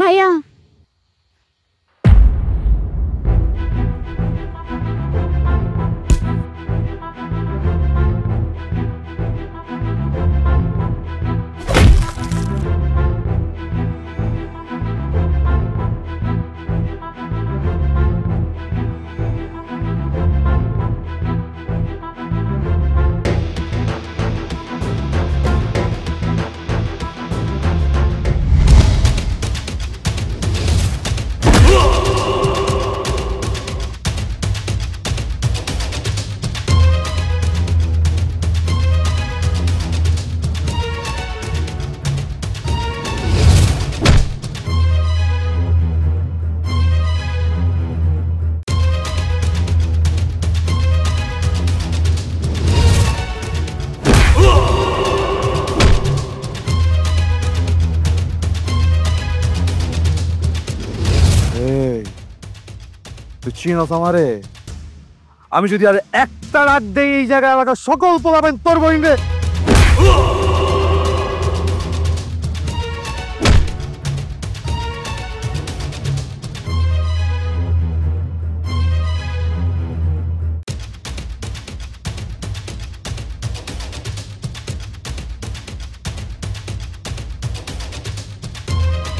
ভাইয়া চিনস আমারে? আমি যদি আর একটা রাত দেই এই জায়গায় এলাকার সকল পোলাবেন তোর বইন রে।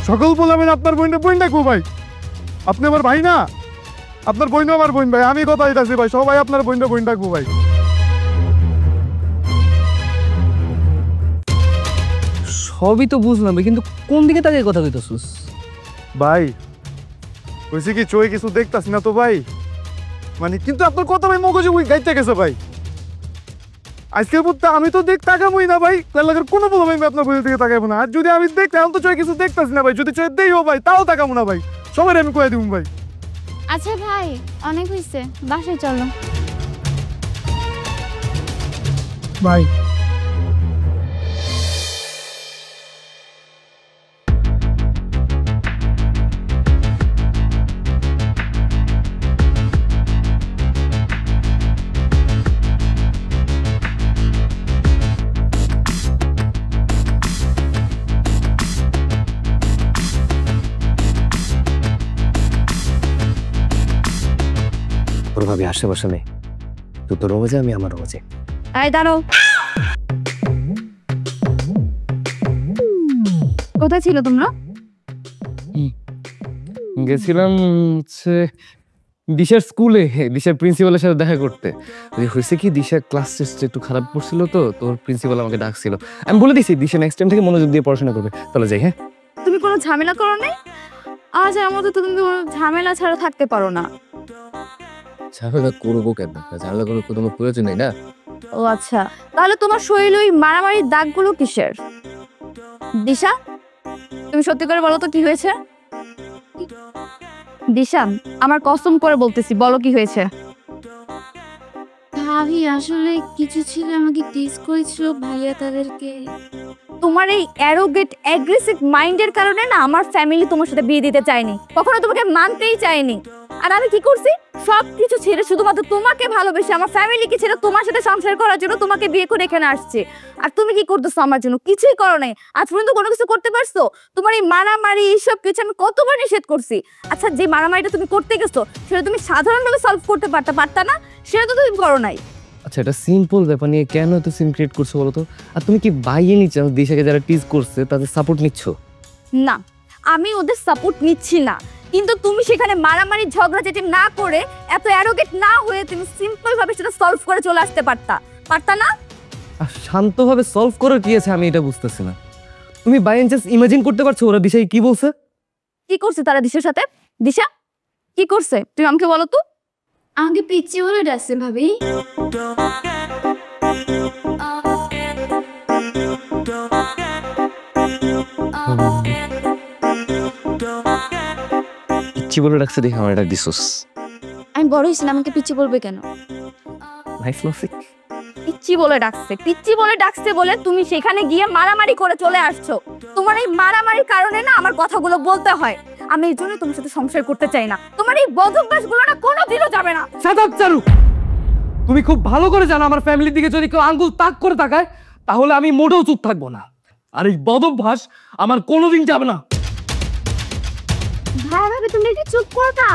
সকল পোলাবেন আপনার বইনটা বইন ডাকবো ভাই। আপনি আমার ভাই না? আপনার বইন আমার বইন ভাই। আমি কথা দিতেছি ভাই, সবাই আপনার বইনটা বইন ডাকবো ভাই। সবই তো বুঝলাম কিন্তু কোন দিকে তাকে কথা কইতাছিস ভাই? কইছি কি চোখে কিছু দেখতাছি না তো ভাই, মানে কিন্তু আপনার কথা ভাই মগজে ওই গাইতে গেছে ভাই। আজকের পর আমি তো তাকাবই না ভাই, লাগার কোনো বলবো ভাই আপনার বইয়ের দিকে তাকাবো না। আর যদি আমি দেখতাম তো চোখে কিছু দেখতাছি না ভাই, যদি চোখে দেইও ভাই তাও তাকাবো না ভাই, সবাই আমি কয়ে দিব ভাই। আচ্ছা ভাই অনেক হয়েছে, বাসায় চলো ভাই। তোর ভাবি আশেপাশে নেই, তুই তোর রোজে আমি আমার রোজে। আয় দাঁড়াও, কোথায় ছিল তোমরা? গেছিলাম হচ্ছে দিশার স্কুলে, দিশার প্রিন্সিপালের সাথে দেখা করতে। হয়েছে কি দিশার ক্লাস টেস্ট একটু খারাপ পড়ছিল তো তোর প্রিন্সিপাল আমাকে ডাকছিল। আমি বলে দিছি দিশা নেক্সট টাইম থেকে মনোযোগ দিয়ে পড়াশোনা করবে। তাহলে যাই। হ্যাঁ তুমি কোনো ঝামেলা করো নাই? আজ আমার মতো তুমি কোনো ঝামেলা ছাড়া থাকতে পারো না। ঝামেলা করবো কেন? ঝামেলা করার কোনো প্রয়োজন নেই না। ও আচ্ছা, তাহলে তোমার শরীরে ওই মারামারির দাগগুলো কিসের? দিশা তুমি সত্যি করে বলো তো কি হয়েছে? দিশা আমার কসম করে বলতেছি, বলো কি হয়েছে? ভাবি আসলে কিছু ছিল, আমাকে টিজ করেছিল ভাইয়া তাদেরকে। তোমার এই অ্যারোগেন্ট অ্যাগ্রেসিভ মাইন্ডের কারণে না আমার ফ্যামিলি তোমার সাথে বিয়ে দিতে চায়নি, কখনো তোমাকে মানতেই চায়নি। আর আমি কি করছি? সবকিছু ছেড়ে শুধুমাত্র তোমাকে ভালোবেসে আমার ফ্যামিলিকে ছেড়ে তোমার সাথে সংসার করার জন্য তোমাকে বিয়ে করে এখানে আসছে। আর তুমি কি করতেছো আমার জন্য? কিছুই করো নাই, আজ পর্যন্ত কোনো কিছু করতে পারছো? তোমার এই মারামারি এইসব কিছু আমি কতবার নিষেধ করছি। আচ্ছা যে মারামারিটা তুমি করতে গেছো সেটা তুমি সাধারণভাবে সলভ করতে পারতা না? সেটা তো তুমি করো নাই। আচ্ছা এটা সিম্পল ব্যাপার নিয়ে কেন এত সিন ক্রিয়েট করছো বলো তো? আর তুমি কি বাইয়ে নিচ্ছ দিশাকে যারা টিজ করছে তাদের সাপোর্ট নিচ্ছ? না, আমি ওদের সাপোর্ট নিচ্ছি না, কিন্তু তুমি সেখানে মারামারি ঝগড়াঝাটি না করে এত অ্যারোগেন্ট না হয়ে তুমি সিম্পল ভাবে সেটা সলভ করে চলে আসতে পারতা না? আর শান্তভাবে সলভ করার কি আছে আমি এটা বুঝতেছি না। তুমি বাই চান্স ইমাজিন করতে পারছো ওরা দিশাকে কি বলছে? কি করছে তারা দিশার সাথে? দিশা কি করছে তুমি আমাকে বলো তো? আমাকে পিচ্ছি বলে ডাকছে ভাবি। পিচ্ছি বলে ডাকছে দেখে আমার এটা দিছস। আমি বড় হইছি না, আমাকে পিচ্ছি বলবে কেন? Nice logic. পিচ্ছি বলে ডাকছে বলে তুমি সেখানে গিয়ে মারামারি করে চলে আসছো। তোমার এই মারামারির কারণে না আমার কথাগুলো বলতে হয়। আমি এই জন্য তোমার সাথে সংসার করতে চাই না। তোমার এই বদভ্যাসগুলো না কোনোদিনও যাবে না। শাট আপ চারু। তুমি খুব ভালো করে জানো আমার ফ্যামিলির দিকে যদি কেউ আঙ্গুল তাক করে তাকায় তাহলে আমি মোটেও চুপ থাকবো না। আর এই বদভ্যাস আমার কোনোদিন যাবে না। ভাই ভাবি তুমি একটু চুপ করো না।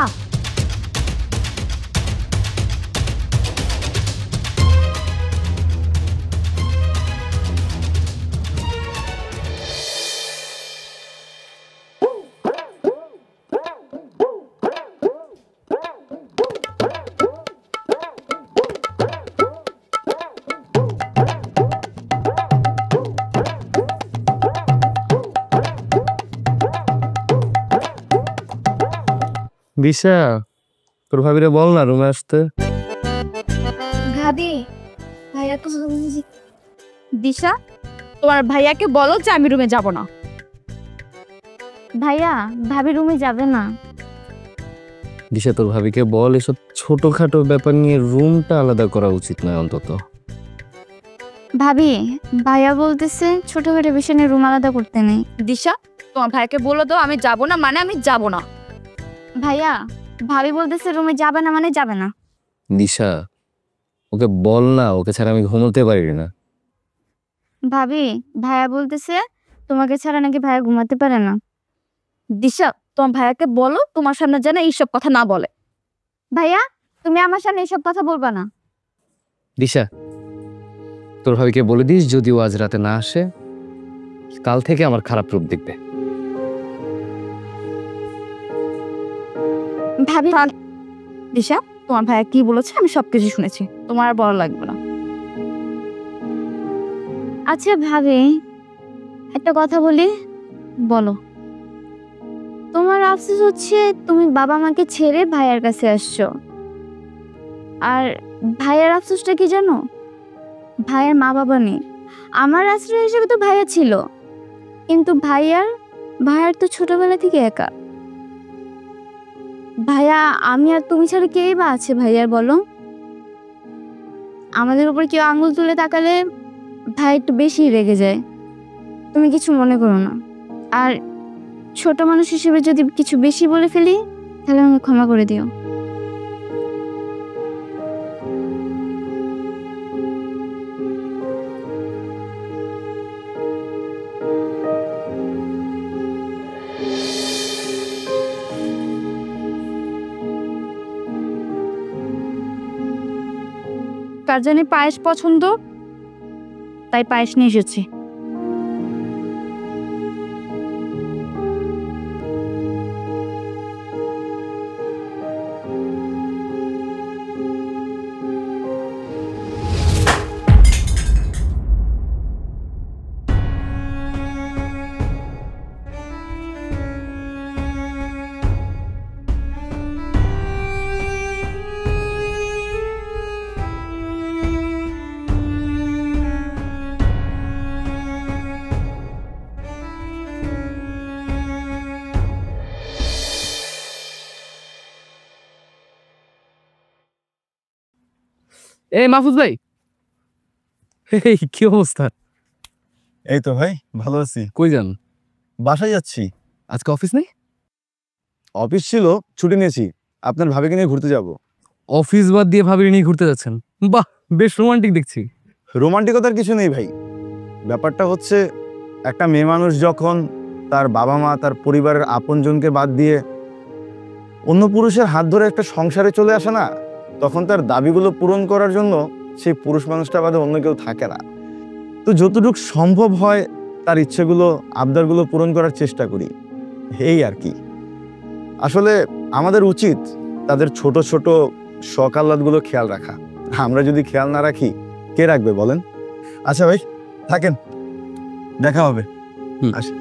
দিশা, তোর ভাবিরে বল না রুমে আসতে। ভাবি ভাইয়া তো দিশা, তোমার ভাইয়াকে বলো যে আমি রুমে যাব না। ভাইয়া ভাবি রুমে যাবে না। দিশা, তোর ভাবিকে বল এসব ছোটখাটো ব্যাপার নিয়ে রুমটা আলাদা করা উচিত নয় অন্তত। ভাবি ভাইয়া বলতেছে ছোটখাটো বিষয় নিয়ে রুম আলাদা করতে নেই। দিশা, তোমার ভাইয়াকে বলে দাও আমি যাব না মানে আমি যাব না। ভাইয়া ভাবি বলতেছে রুমে যাবে না মানে যাবে না। দিশা, ওকে বল না, ওকে ছাড়া আমি ঘুমোতে পারি না। ভাবি ভাইয়া বলতেছে তোমাকে ছাড়া নাকি ভাইয়া ঘুমাতে পারে না। দিশা, তোমার ভাইয়াকে বলো তোমার সামনে যেন এইসব কথা না বলে। ভাইয়া তুমি আমার সামনে এসব কথা বলবা না। দিশা, তোর ভাবিকে বলে দিস যদি ও আজ রাতে না আসে কাল থেকে আমার খারাপ রূপ দেখবে। ভাবি দিশা, তোমার ভাইয়া কি বলেছে আমি সবকিছু শুনেছি, তোমার আর বলা লাগবে না। আচ্ছা ভাবি একটা কথা বলি, বলো। তোমার আফসোস হচ্ছে তুমি বাবা মাকে ছেড়ে ভাইয়ার কাছে আসছো, আর ভাইয়ার আফসোসটা কি জানো? ভাইয়ার মা বাবা নেই। আমার আশ্রয় হিসেবে তো ভাইয়া ছিল, কিন্তু ভাইয়ার তো ছোটবেলা থেকে একা। ভাইয়া আমি আর তুমি ছাড়া কেই বা আছে ভাইয়ার, বলো? আমাদের উপর কেউ আঙুল তুলে তাকালে ভাই একটু বেশি রেগে যায়। তুমি কিছু মনে করো না, আর ছোট মানুষ হিসেবে যদি কিছু বেশি বলে ফেলি তাহলে আমাকে ক্ষমা করে দিও। কার জানি পায়েস পছন্দ, তাই পায়েস নিয়ে এসেছি। এই মাহফুজ ভাই, এই কি অবস্থা? এই তো ভাই ভালো আছি। কই যান? বাসায় যাচ্ছি। আজকে অফিস নেই? অফিস ছিল, ছুটি নিয়েছি। আপনার ভাবিকে নিয়ে ঘুরতে যাব। অফিস বাদ দিয়ে ভাবির নিয়ে ঘুরতে যাচ্ছেন? বাহ, বেশ রোমান্টিক দেখছি। রোমান্টিকতার কিছু নেই ভাই। ব্যাপারটা হচ্ছে একটা মেয়ে মানুষ যখন তার বাবা মা তার পরিবারের আপনজনকে বাদ দিয়ে অন্য পুরুষের হাত ধরে একটা সংসারে চলে আসে না, তখন তার দাবিগুলো পূরণ করার জন্য সেই পুরুষ মানুষটা বাদে অন্য কেউ থাকে না। তো যতটুকু সম্ভব হয় তার ইচ্ছেগুলো আবদারগুলো পূরণ করার চেষ্টা করি, এই আর কি। আসলে আমাদের উচিত তাদের ছোট ছোট শখ আহ্লাদগুলো খেয়াল রাখা। আমরা যদি খেয়াল না রাখি কে রাখবে বলেন? আচ্ছা ভাই থাকেন, দেখা হবে। আসি।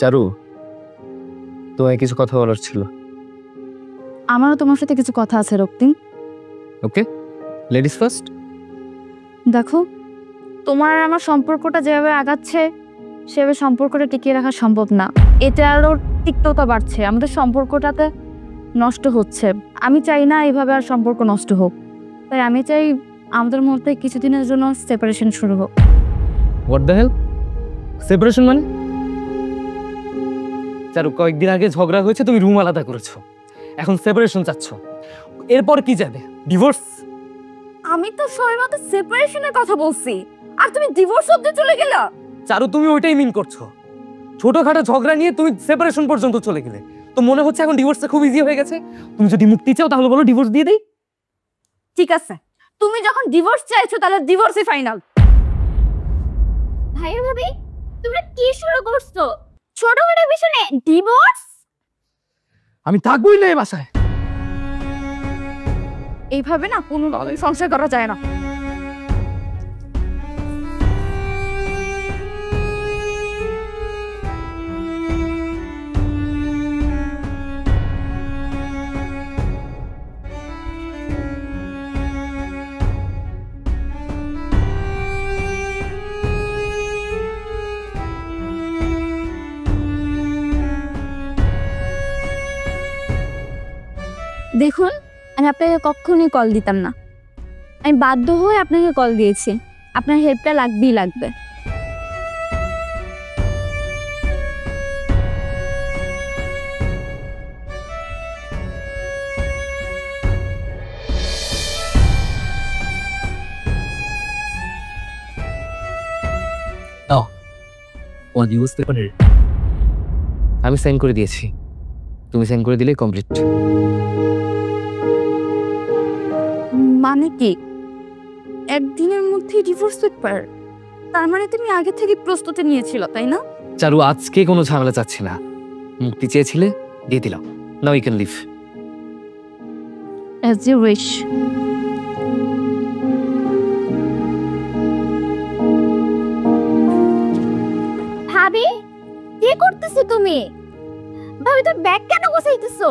চারু, তোমায় কিছু কথা বলার ছিল। আমারও তোমার সাথে কিছু কথা আছে রক্তিম। ওকে, লেডিস ফার্স্ট। দেখো, তোমার আর আমার সম্পর্কটা যেভাবে আগাচ্ছে সেভাবে সম্পর্কটা টিকিয়ে রাখা সম্ভব না। এটা আরো তিক্ততা বাড়ছে, আমাদের সম্পর্কটাতে নষ্ট হচ্ছে। আমি চাই না এইভাবে আর সম্পর্ক নষ্ট হোক, তাই আমি চাই আমাদের মধ্যে কিছুদিনের জন্য সেপারেশন শুরু হোক। What the hell? সেপারেশন মানে? চারু, কয়েকদিন আগে ঝগড়া হয়েছে, তুমি রুম আলাদা করেছো, এখন সেপারেশন চাচ্ছ। এরপর কি যাবে? ডিভোর্স? আমি তো সবেমাত্র সেপারেশনের কথা বলছি, আর তুমি ডিভোর্স অবধি চলে গেলা। চারু, তুমি ওইটাই মিন করছো। ছোটখাটো ঝগড়া নিয়ে তুমি সেপারেশন পর্যন্ত চলে গেলে। তো মনে হচ্ছে এখন ডিভোর্সটা খুব ইজি হয়ে গেছে। তুমি যদি মুক্তি চাও তাহলে বলো ডিভোর্স দিয়ে দেই। ঠিক আছে, তুমি যখন ডিভোর্স চাইছো তাহলে ডিভোর্সই ফাইনাল। ভাইয়া ভাবি, তোমরা কি শুরু করছো? ছোটখাটো বিষয়ে ডিভোর্স? আমি থাকবোই না এই বাসায়। এইভাবে না কোনো সংসার করা যায় না। দেখুন, আমি আপনাকে কখনোই কল দিতাম না, আমি বাধ্য হয়ে আপনাকে কল দিয়েছি। আপনার হেল্পটা লাগবেই লাগবে। আমি সাইন করে দিয়েছি, তুমি সাইন করে দিলে কমপ্লিট। মানে কি একদিনের মধ্যে ডিভোর্স পেপার? তার মানে তুমি আগে থেকে প্রস্তুতি নিয়েছিল, তাই না? চারু, আজকে কোনো ঝামেলা চাচ্ছি না। মুক্তি চেয়েছিলে, দিয়ে দিলাম। Now you can leave. As you wish. ভাবি, কি করতেছো তুমি? ভাবি, তুমি ব্যাগ কেন গোছাইতেছো?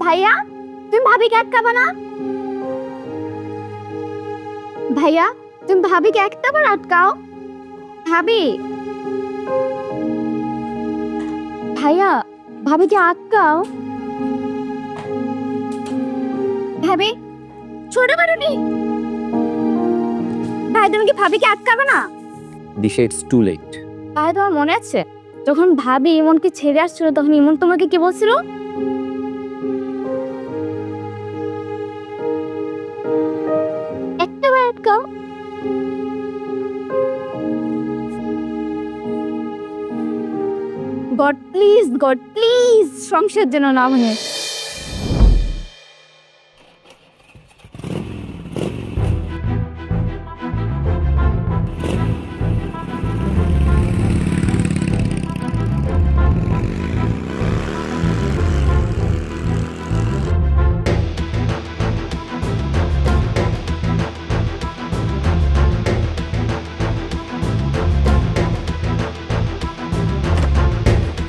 ভাইয়া, তুমি ভাবিকে আটকাবা না? ভাইয়া, তুমি ভাবিকে একটাবার আটকাও। ভাবি, ভাইয়া, ভাবিকে আটকাও। ভাবি, ছোট বাড়ি। ভাই, তুমি কি ভাবিকে আটকাবে না? দিশা, ইটস টু লেট। ভাই, তোমার মনে আছে যখন ভাবি ইমনকে ছেড়ে আসছিল তখন ইমন তোমাকে কি বলছিল? একটাবার আটকাও। গড প্লিজ সংসার যেন না ভাঙে।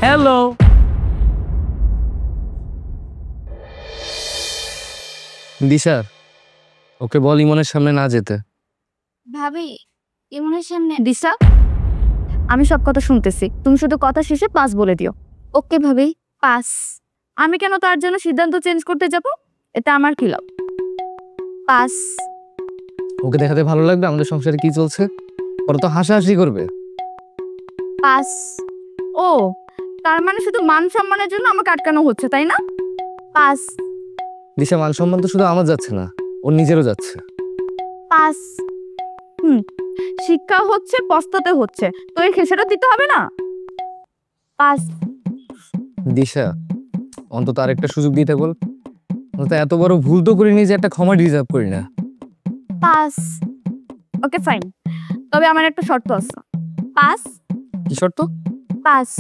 হ্যালো। দিশা, ওকে বল ইমনের সামনে না যেতে। ভাবি, ইমনের সামনে? দিশা, আমি সব কথা শুনতেছি, তুমি শুধু কথা শেষে পাস বলে দিও। ওকে ভাবি, পাস। আমি কেন তার জন্য সিদ্ধান্ত চেঞ্জ করতে যাব? এটা আমার কি লাভ? পাস। ওকে দেখাতে ভালো লাগবে আমাদের সংসারে কি চলছে, ওরা তো হাসাহাসি করবে। পাস। ও, তার মানে শুধু মান সম্মানের জন্য আমাকে আটকানো হচ্ছে, তাই না? পাস। দিশা, মান সম্মান তো শুধু আমার যাচ্ছে না, ওর নিজেরও যাচ্ছে। পাস। শিক্ষা হচ্ছে, পস্তাতে হচ্ছে, তো এই খেসাটা দিতে হবে না? পাস। দিশা, অন্তত আরেকটা সুযোগ দিতে বল। অন্তত এত বড় ভুল তো করিনি যে একটা ক্ষমা ডিজার্ভ করি না। পাস। ওকে ফাইন, তবে আমার একটা শর্ত আছে। পাস। কি শর্ত? পাস।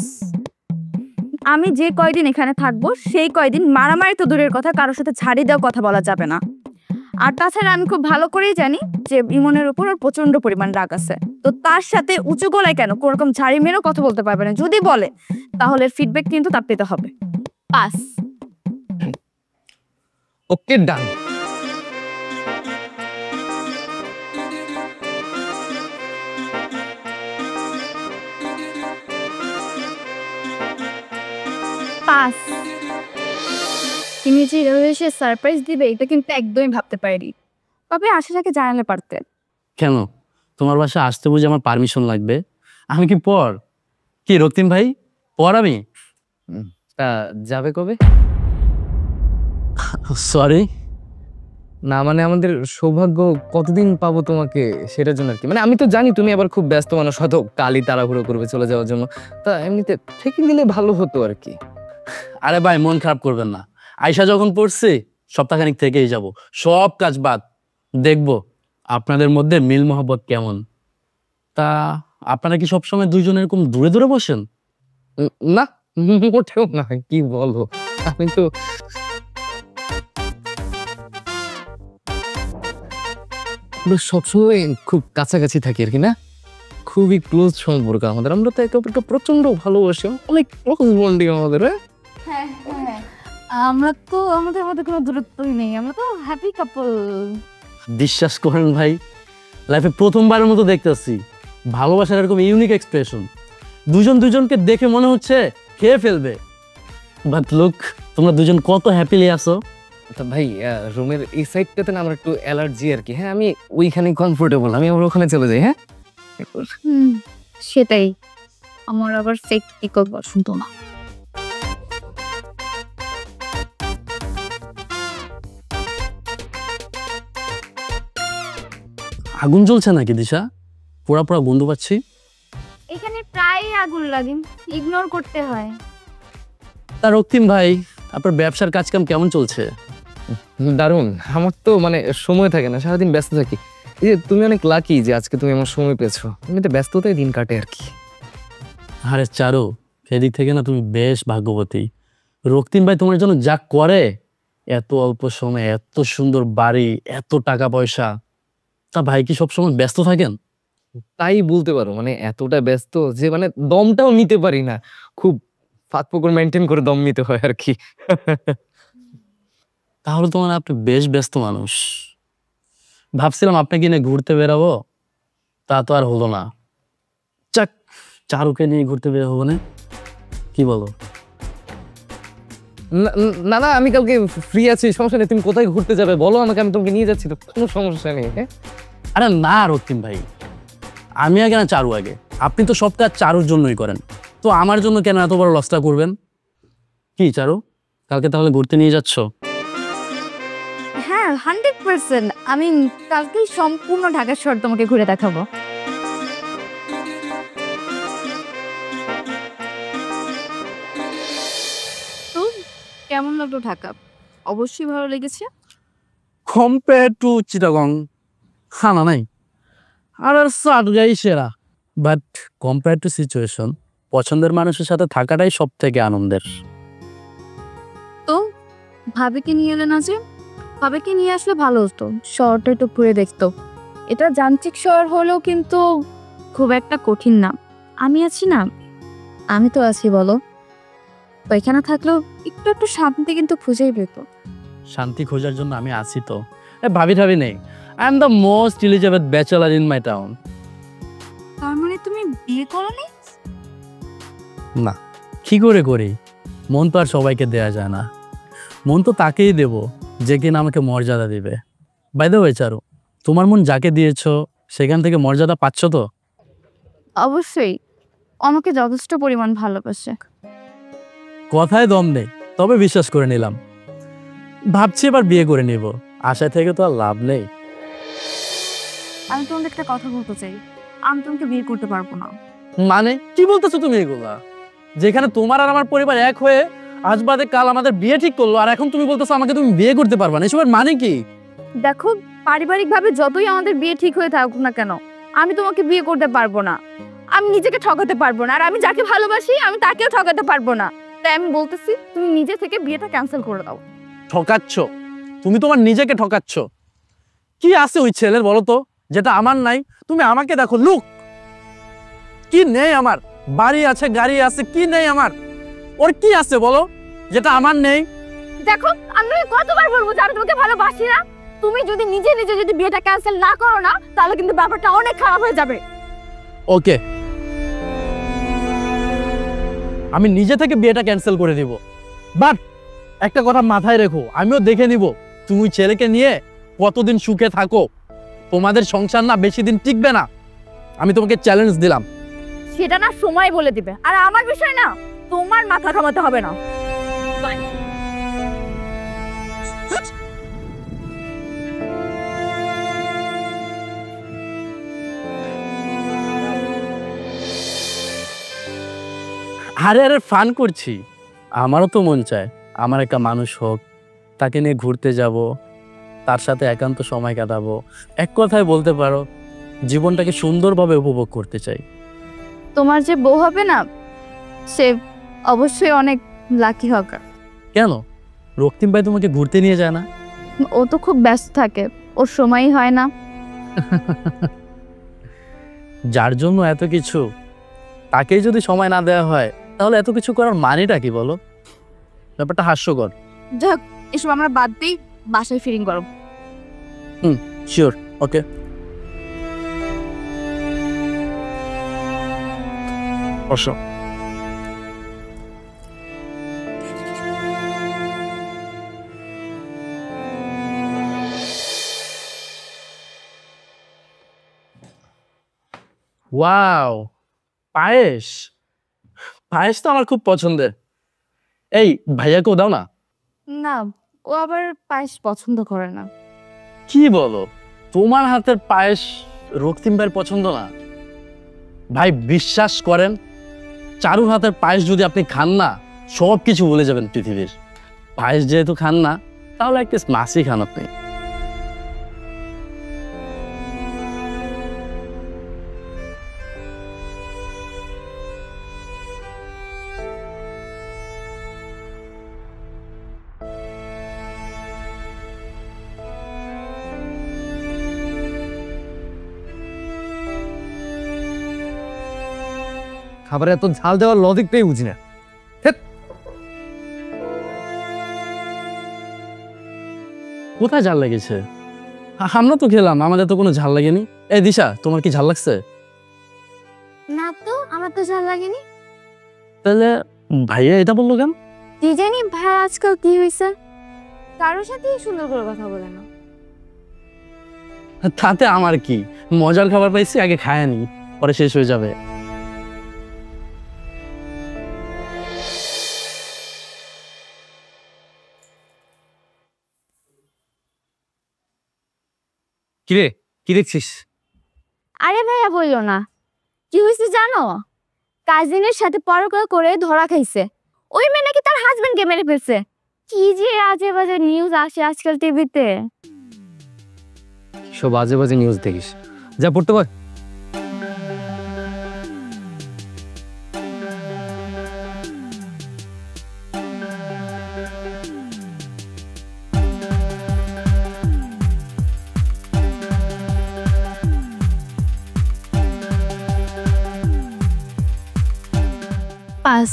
আমি যে কয়দিন এখানে থাকবো সেই কয়দিন মারামারি তো দূরের কথা, কারোর সাথে ঝাড়ি দেওয়া কথা বলা যাবে না। আর তাছাড়া আমি খুব ভালো করেই জানি যে ইমনের উপর ওর প্রচন্ড পরিমাণ রাগ আছে, তো তার সাথে উঁচু গলায় কেন কোনোরকম ঝাড়ি মেরেও কথা বলতে পারবে না। যদি বলে তাহলে ফিডব্যাক কিন্তু তার পেতে হবে। পাস। ওকে, ডান। পাস। তুমি যে এভাবে এসে সারপ্রাইজ দিবে এটা কিন্তু একদমই ভাবতে পারিনি। তবে আসার আগে জানালে পারতে। কেন তোমার বাসা আসতে বুঝে আমার পারমিশন লাগবে? আমি কি পর কি রক্তিম ভাই পর আমি? তা যাবে কবে? সরি, না মানে আমাদের সৌভাগ্য কতদিন পাবো তোমাকে সেটার জন্য আর কি। মানে আমি তো জানি তুমি আবার খুব ব্যস্ত মানুষ, হয়তো কালই তাড়াহুড়ো করবে চলে যাওয়ার জন্য। তা এমনিতে থেকে দিলে ভালো হতো আর কি। আরে ভাই মন খারাপ করবেন না, আয়শা যখন পড়ছে সপ্তাহখানিক থেকেই যাব, সব কাজ বাদ, দেখবো আপনাদের মধ্যে মিল মহব্বত কেমন। তা আপনারা কি সবসময় দুইজন এরকম দূরে দূরে বসেন? না মোটেও না, কি বলো, আমি তো আমরা সবসময় খুব কাছাকাছি থাকি আর কি। না খুবই ক্লোজ সম্পর্ক আমাদের, আমরা তো একে অপরকে প্রচন্ড ভালোবাসি, অনেক ক্লোজ বন্ডিং আমাদের। হ্যাঁ হ্যাঁ, আমরা তো আমাদের মধ্যে কোনো দূরত্বই নেই, আমরা তো হ্যাপি কাপল। বিশ্বাস করেন ভাই, লাইফে প্রথমবারের মতো দেখতেছি ভালোবাসার এরকম ইউনিক এক্সপ্রেশন। দুজন দুজনকে দেখে মনে হচ্ছে খেয়ে ফেলবে, বাট লুক তোমরা দুজন কত হ্যাপিলি আছো। তা ভাই রুমের এই সাইডটাতে না আমার একটু অ্যালার্জি আর কি। হ্যাঁ আমি ওইখানে কমফোর্টেবল, আমি আবার ওখানে চলে যাই। হ্যাঁ সেটাই, আমার আবার সেক্টিকল পছন্দ না। আগুন জ্বলছে নাকি দিশা? পোড়া পোড়া গন্ধ পাচ্ছি। এখানে প্রায় আগুন লাগে, ইগনোর করতে হয়। তা রক্তিম ভাই, আপনার ব্যবসার কাজকাম কেমন চলছে? দারুণ, আমার তো মানে সময় থাকে না, সারাদিন ব্যস্ত থাকি। এই যে তুমি অনেক লাকি যে আজকে তুমি আমার সময় পেয়েছো, এমনিতে ব্যস্ততায় দিন কাটে আর কি। আরে চারু, সেদিক থেকে না তুমি বেশ ভাগ্যবতী। রক্তিম ভাই তোমার জন্য যা করে, এত অল্প সময়ে এত সুন্দর বাড়ি, এত টাকা পয়সা, তা ভাই কি সবসময় ব্যস্ত থাকেন? তাই বলতে পারো, মানে এতটা ব্যস্ত যে মানে দমটাও নিতে পারি না, খুব ফাঁক ফোকর মেনটেন করে দম নিতে হয় আর কি। তাহলে তো মানে আপনি বেশ ব্যস্ত মানুষ। ভাবছিলাম আপনাকে নিয়ে ঘুরতে বেরাবো, তা তো আর হলো না। চাক, চারুকে নিয়ে ঘুরতে বের হবো না, কি বলো? না না আমি কালকে ফ্রি আছি, সমস্যা নেই। তুমি কোথায় ঘুরতে যাবে বলো আমাকে, আমি তোমাকে নিয়ে যাচ্ছি, তো কোনো সমস্যা নেই। হ্যাঁ আরে না রক্তিম ভাই, আমি আগে না চারু আগে? আপনি তো সব কাজ চারুর জন্যই করেন, তো আমার জন্য কেন এত বড় লসটা করবেন? কি চারু, কালকে তাহলে ঘুরতে নিয়ে যাচ্ছ? হ্যাঁ 100%, আমি কালকেই সম্পূর্ণ ঢাকা শহর তোমাকে ঘুরে দেখাবো। তো কেমন লাগলো ঢাকা? অবশ্যই ভালো লেগেছে। কম্পেয়ার টু চিটাগং খানা নাই, আর সাটগাই সেরা। বাট কম্পেয়ার টু সিচুয়েশন, পছন্দের মানুষের সাথে থাকাটাই সব থেকে আনন্দের। তো ভাবিকে নিয়ে এলে না যে? ভাবিকে নিয়ে আসলে ভালো হতো, শহরটা একটু ঘুরে দেখতো। এটা যান্ত্রিক শহর হলেও কিন্তু খুব একটা কঠিন না। আমি আছি না, আমি তো আছি বলো। ওইখানে থাকলেও একটু একটু শান্তি কিন্তু খুঁজেই পেত। শান্তি খোঁজার জন্য আমি আছি তো, ভাবি ঠাবি নেই। I am the most eligible bachelor in my town. তার মানে তুমি বিয়ে করোনি? না, কি করে করি? মন তো আর সবাইকে দেয়া যায় না, মন তো তাকেই দেব যে কিনা আমাকে মর্যাদা দিবে। বাই দ্য ওয়ে চারু, তোমার মন যাকে দিয়েছো সেখান থেকে মর্যাদা পাচ্ছ তো? অবশ্যই, আমাকে যথেষ্ট পরিমাণ ভালোবাসে। কথায় দম নেই, তবে বিশ্বাস করে নিলাম। ভাবছি এবার বিয়ে করে নিব, আশায় থেকে তো আর লাভ নেই। আমি তোমাকে একটা কথা বলতে চাই, আমি তোমাকে বিয়ে করতে পারবো না। মানে কি বলতেছো তুমি এগুলা? যেখানে তোমার আর আমার পরিবার এক হয়ে আজ বাদে কাল আমাদের বিয়ে ঠিক করলো, আর এখন তুমি বলতেছো আমাকে তুমি বিয়ে করতে পারবা না, এসবের মানে কি? দেখো, পারিবারিকভাবে যতই আমাদের বিয়ে ঠিক হয়ে থাকুক না কেন, আমি তোমাকে বিয়ে করতে পারবো না। আমি নিজেকে ঠকাতে পারবো না, আর আমি যাকে ভালোবাসি আমি তাকেও ঠকাতে পারবো না। তাই আমি বলতেছি তুমি নিজে থেকে বিয়েটা ক্যান্সেল করে দাও। ঠকাচ্ছ তুমি, তোমার নিজেকে ঠকাচ্ছ। কি আছে ওই ছেলের বলো তো, যেটা আমার নাই? তুমি আমাকে দেখো, লুক কি নেই আমার? বাড়ি আছে, গাড়ি আছে, কি নেই আমার? ওর কি আছে বলো যেটা আমার নেই? দেখো, আমি কতবার বলবো যে আমি তোমাকে ভালোবাসি না। তুমি যদি নিজে নিজে যদি বিয়েটা ক্যান্সেল না করো না, তাহলে কিন্তু ব্যাপারটা অনেক খারাপ হয়ে যাবে। ওকে, আমি নিজে থেকে বিয়েটা ক্যান্সেল করে দিব, বাট একটা কথা মাথায় রেখো, আমিও দেখে নিব তুমি ছেলেকে নিয়ে কতদিন সুখে থাকো। তোমাদের সংসার না বেশি দিন টিকবে না, আমি তোমাকে চ্যালেঞ্জ দিলাম। সেটা না সময় বলে দিবে, আর আমার বিষয় না তোমার মাথা ঘামাতে হবে না। আরে আরে ফান করছি, আমারও তো মন চায় আমার একটা মানুষ হোক, তাকে নিয়ে ঘুরতে যাব, তার সাথে একান্ত সময় কাটাবো। এক কথায় বলতে পারো জীবনটাকে সুন্দরভাবে উপভোগ করতে চাই। তোমার যে বউ হবে না, সে অবশ্যই অনেক লাকি হবে। কেন, রক্তিম ভাই তোমাকে ঘুরতে নিয়ে যায় না? ও তো খুব ব্যস্ত থাকে, ওর সময়ই হয় না। যার জন্য এত কিছু, তাকেই যদি সময় না দেওয়া হয় তাহলে এত কিছু করার মানেটা কি বলো? ব্যাপারটা হাস্যকর। যাক, এসব আমরা বাদ দিই, বাসায় ফিরিং করো। শিওর, ওকে। বসো। ওয়াও, পায়েস। পায়েস তো আমার খুব পছন্দের। এই ভাইয়াকেও দাও না। না, ও আবার পায়েস পছন্দ করে না। কি বলো, তোমার হাতের পায়েস রক্তিম ভাইয়ের পছন্দ না? ভাই বিশ্বাস করেন, চারুর হাতের পায়েস যদি আপনি খান না, সব কিছু ভুলে যাবেন পৃথিবীর। পায়েস যেহেতু খান না, তাহলে একটা মাছই খান আপনি। খাবারে এত ঝাল দেওয়ার লজিকটাই বুঝি না। কোথায় ঝাল লেগেছে? আমরা তো খেলাম, আমাদের তো কোনো ঝাল লাগেনি। এই দিশা, তোমার কি ঝাল লাগছে? না তো, আমার তো ঝাল লাগেনি। তাহলে ভাইয়া এটা বললো কেন? কি জানি ভাই আজকাল কি হয়েছে, কারোর সাথেই সুন্দর করে কথা বলে না। তাতে আমার কি, মজার খাবার পাইছি, আগে খায় নি, পরে শেষ হয়ে যাবে। কিরে, কি দেখছিস? আরে ভাইয়া বললো না, কি হয়েছে জানো? কাজিনের সাথে পরকীয়া করে ধরা খাইছে। ওই মেয়ে নাকি তার হাজবেন্ডকে মেরে ফেলছে। কি যে আজে বাজে নিউজ আসে আজকাল টিভিতে। সব বাজে বাজে নিউজ দেখিস, যা পড়তে পার। পাস।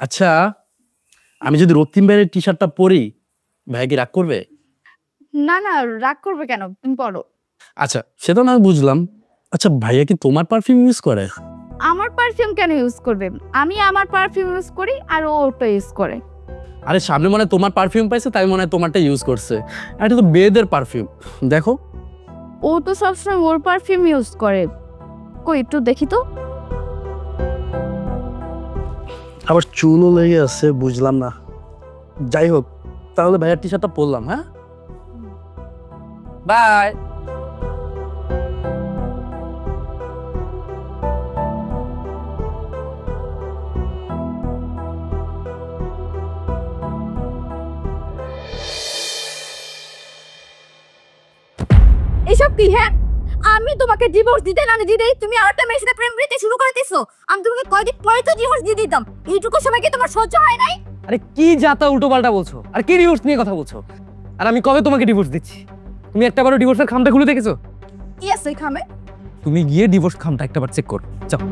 আচ্ছা, আমি যদি রক্তিম ভাইয়ের টি শার্টটা পরি, ভাইয়া কি রাগ করবে? না না, রাগ করবে কেন, তুমি পড়ো। আচ্ছা, সেটা না বুঝলাম। আচ্ছা, ভাইয়া কি তোমার পারফিউম ইউজ করে? আমার পারফিউম কেন ইউজ করবে? আমি আমার পারফিউম ইউজ করি আর ও ওটা ইউজ করে। আরে সামনে মনে হয় তোমার পারফিউম পাইছে, তাই মনে হয় তোমারটা ইউজ করছে। আর এটা তো মেয়েদের পারফিউম, দেখো। ও তো সবসময় ওর পারফিউম ইউজ করে। কই একটু দেখি তো। আবার চুলও লেগে আছে, বুঝলাম না। যাই হোক, তাহলে ভাইয়ার টি শার্টটা পরলাম। হ্যাঁ, বাই। এসব কি? হ্যাঁ, আমি তোমাকে ডিভোর্স দিতে না দিতেই তুমি আরেকটা মেয়ের সাথে প্রেম প্রীতি শুরু করে দিছো। আমি তোমাকে কয়দিন পরে তো ডিভোর্স দিয়ে দিতাম। এইটুকু সময় কি তোমার সহ্য হয় নাই? আরে কি যাতা উল্টো পাল্টা বলছো, আর কি ডিভোর্স নিয়ে কথা বলছো? আর আমি কবে তোমাকে ডিভোর্স দিচ্ছি? তুমি একটাবারও ডিভোর্সের খামটা খুলে দেখেছো? কি আছে এই খামে? তুমি গিয়ে ডিভোর্স খামটা একটাবার চেক করো, যাও।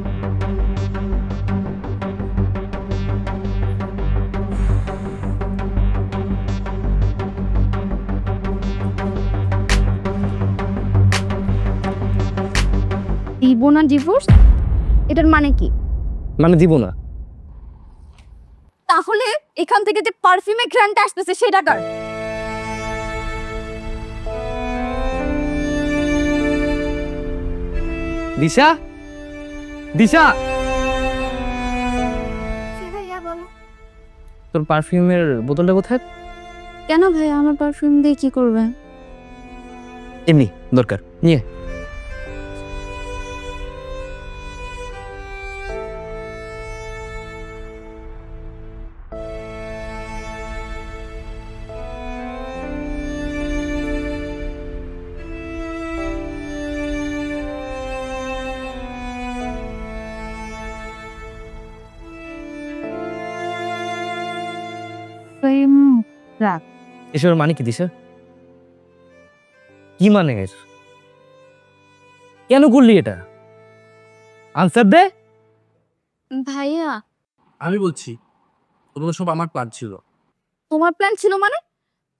দিব না ডিভোর্স, এটার মানে কি? মানে দিব না। তাহলে এখান থেকে যে পারফিউমের ঘ্রাণটা আসতেছে সেটা কার? দিশা, দিশা, তোর পারফিউমের বোতলটা কোথায়? কেন ভাই, আমার পারফিউম দিয়ে কি করবে? এমনি দরকার, নিয়ে। এসবের মানে কি দিশা? কি মানে এর? কেন করলি এটা? আনসার দে। ভাইয়া, আমি বলছি ওগুলো সব আমার প্ল্যান ছিল। তোমার প্ল্যান ছিল মানে?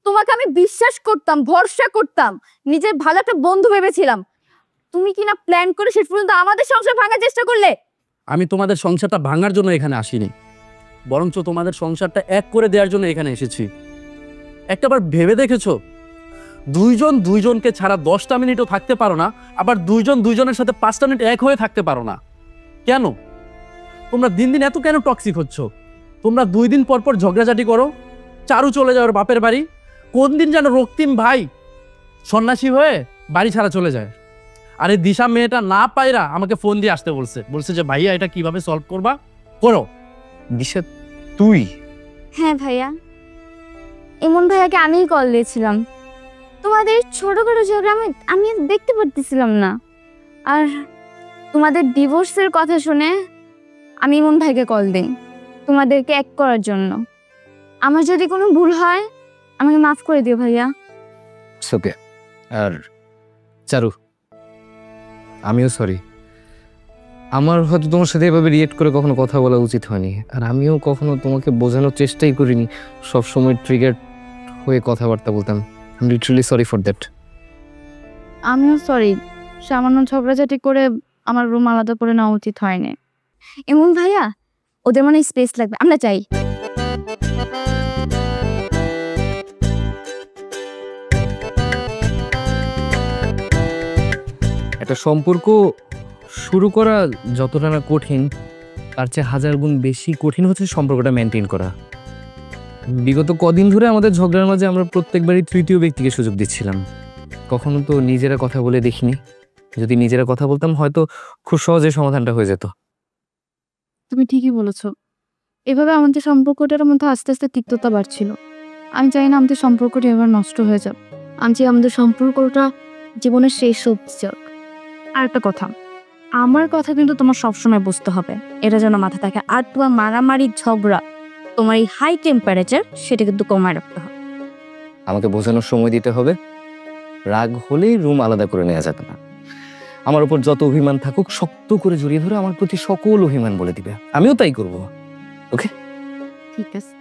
তোমাকে আমি বিশ্বাস করতাম, ভরসা করতাম, নিজের ভালো একটা বন্ধু ভেবেছিলাম। তুমি কি না প্ল্যান করে শেষ পর্যন্ত আমাদের সংসার ভাঙার চেষ্টা করলে? আমি তোমাদের সংসারটা ভাঙার জন্য এখানে আসিনি, বরঞ্চ তোমাদের সংসারটা এক করে দেওয়ার জন্য এখানে এসেছি। একটাবার ভেবে দেখেছো, দুইজন দুইজনকে ছাড়া 10টা মিনিটও থাকতে পারো না, আবার দুইজন দুইজনের সাথে 5টা মিনিট এক হয়ে থাকতে পারো না? কেন তোমরা দিন দিন এত কেন টক্সিক হচ্ছ? তোমরা 2 দিন পর পর ঝগড়াঝাটি করো, চারু চলে যাও ওর বাপের বাড়ি, কোন দিন যেন রক্তিম ভাই সন্ন্যাসী হয়ে বাড়ি ছাড়া চলে যায়। আর এই দিশা মেয়েটা না পায়রা আমাকে ফোন দিয়ে আসতে বলছে যে ভাইয়া এটা কিভাবে সলভ করবা, করো। দিশা তুই? হ্যাঁ ভাইয়া, ইমন ভাইয়াকে আমিই কল দিয়েছিলাম। তোমাদের ছোটখাটো ঝগড়া আমি দেখতে পারতেছিলাম না। আর তোমাদের ডিভোর্সের কথা শুনে আমি ইমন ভাইকে কল দিই তোমাদেরকে এক করার জন্য। আমার যদি কোনো ভুল হয় আমাকে মাফ করে দিও ভাইয়া। ওকে। আর চারু, আমিও সরি। আমার হয়তো তোমার সাথে এভাবে রিয়েক্ট করে কখনো কথা বলা উচিত হয়নি, আর আমিও কখনো তোমাকে বোঝানোর চেষ্টাই করিনি। সবসময় ট্রিগার হয়ে কথাবার্তা বলতাম। I am literally sorry for that. আমিও সরি, সামান্য ঝগড়াঝাটি করে আমার রুম আলাদা করে নেওয়া উচিত হয়নি। এমন ভাইয়া, ওদের মনে স্পেস লাগবে, আমরা চাই। একটা সম্পর্ক শুরু করা যতটা না কঠিন, তার চেয়ে 1000 গুণ বেশি কঠিন হচ্ছে সম্পর্কটা মেনটেন করা। বিগত কদিন ধরে আমাদের ঝগড়ার মাঝে আমরা প্রত্যেকবারই তৃতীয় ব্যক্তিকে সুযোগ দিচ্ছিলাম। কখনো তো নিজেরা কথা বলে দেখিনি। যদি নিজেরা কথা বলতাম হয়তো খুব সহজে সমাধানটা হয়ে যেত। তুমি ঠিকই বলেছো, এভাবে আমাদের সম্পর্কটার মধ্যে আস্তে আস্তে তিক্ততা বাড়ছিল। আমি চাই না আমাদের সম্পর্কটা এবার নষ্ট হয়ে যাবে। আমি চাই আমাদের সম্পর্কটা জীবনের শেষ অবধি যাক। আর একটা কথা, আমার কথা কিন্তু তোমার সবসময় বুঝতে হবে, এটা যেন মাথা থাকে। আর তোমার মারামারি ঝগড়া, তোমার এই হাই টেম্পারেচার, সেটা কিন্তু কমায় রাখতে হবে। আমাকে বোঝানোর সময় দিতে হবে। রাগ হলেই রুম আলাদা করে নেওয়া যাবে না। আমার উপর যত অভিমান থাকুক শক্ত করে জড়িয়ে ধরে আমার প্রতি সকল অভিমান বলে দিবে। আমিও তাই করব। ওকে? ঠিক আছে।